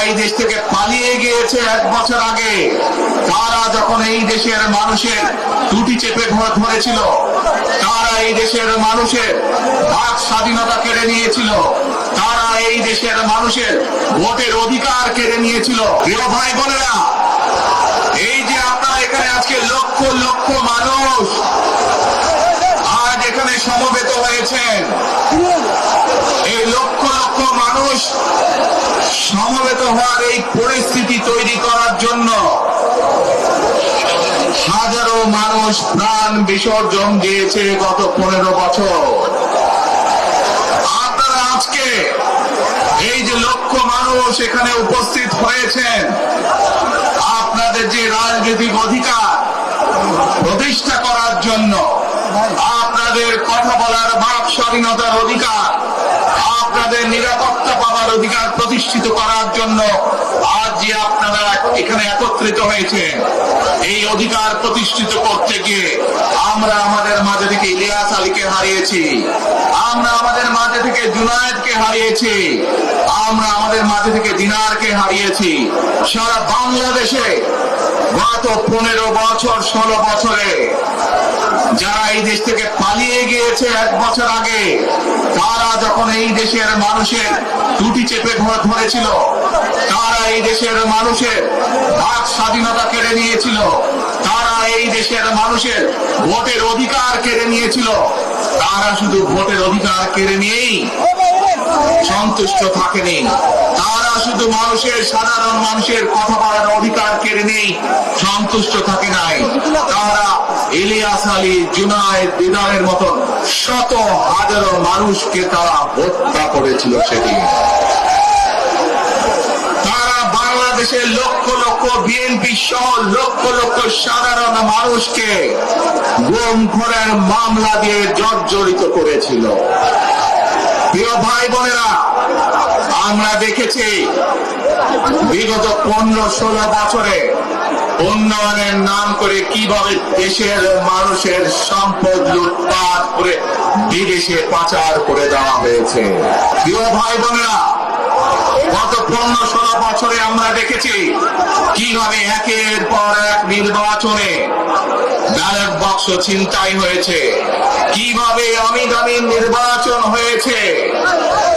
এই দেশ থেকে পালিয়ে গিয়েছে 1 বছর আগে, তারা যখন এই দেশের মানুষের টুটি চেপে ধরেছিল, তারা এই দেশের মানুষের বাক স্বাধীনতা কেড়ে নিয়েছিল, তারা এই দেশের মানুষের ভোটের অধিকার কেড়ে নিয়েছিল। প্রিয় ভাই বোনেরা, এই যে আপনারা এখানে আজকে লক্ষ লক্ষ মানুষ আজ এখানে সমবেত হয়েছেন, এই লক্ষ লক্ষ মানুষ সমবেত হওয়ার এই পরিস্থিতি তৈরি করার জন্য হাজারো মানুষ প্রাণ বিসর্জন দিয়েছে গত 15 বছর। আপনারা আজকে এই যে লক্ষ মানুষ এখানে উপস্থিত হয়েছেন, আপনাদের যে রাজনৈতিক অধিকার প্রতিষ্ঠা করার জন্য, আপনাদের কথা বলার বাক স্বাধীনতার অধিকার, আপনাদের নিরাপত্তা পাওয়ার অধিকার প্রতিষ্ঠিত করার জন্য আজ যে আপনারা এখানে একত্রিত হয়েছেন, এই অধিকার প্রতিষ্ঠিত করতে গিয়ে আমরা আমাদের মাঝে থেকে ইলিয়াস আলীকে হারিয়েছি, আমরা আমাদের মাঝে থেকে জুনায়েদকে হারিয়েছি, আমরা আমাদের মাঝে থেকে দিনারকে হারিয়েছি। সারা বাংলাদেশে গত 15 বছর 16 বছরে যারা এই দেশ থেকে পালিয়ে গিয়েছে 1 বছর আগে, তারা যখন এই দেশের মানুষের টুটি চেপে ধরেছিল, তারা এই দেশের মানুষের বাক স্বাধীনতা কেড়ে নিয়েছিল, তারা এই দেশের মানুষের ভোটের অধিকার কেড়ে নিয়েছিল, তারা শুধু ভোটের অধিকার কেড়ে নিয়েই সন্তুষ্ট থাকেনি, তারা শুধু সাধারণ মানুষের কথা বলার অধিকার কেড়ে নেই সন্তুষ্ট থাকে নাই, তারা ইলিয়াস আলী, জুনায়েদ, দিদারের মতো শত হাজারো মানুষকে তারা হত্যা করেছিল সেদিন। তারা বাংলাদেশের লক্ষ লক্ষ বিএনপি সহ লক্ষ লক্ষ সাধারণ মানুষকে গুম খুনের মামলা দিয়ে জর্জরিত করেছিল। প্রিয় ভাই বোনেরা, আমরা দেখেছি বিগত 15-16 বছরে উন্নয়নের নাম করে কিভাবে দেশের মানুষের সম্পদ লুটপাট করে বিদেশে পাচার করে দেওয়া হয়েছে। প্রিয় ভাই বোনেরা, গত 15-16 বছরে আমরা দেখেছি কিভাবে একের পর এক নির্বাচনে ব্যালট বাক্স ছিনতাই হয়েছে, কিভাবে অমিদামি নির্বাচন হয়েছে,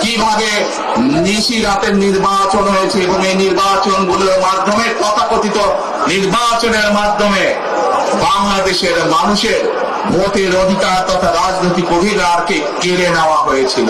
কিভাবে নিশি রাতের নির্বাচন হয়েছে, এবং এই নির্বাচনগুলোর মাধ্যমে, তথাকথিত নির্বাচনের মাধ্যমে বাংলাদেশের মানুষের ভোটের অধিকার তথা রাজনৈতিক অধিকারকে কেড়ে নেওয়া হয়েছিল।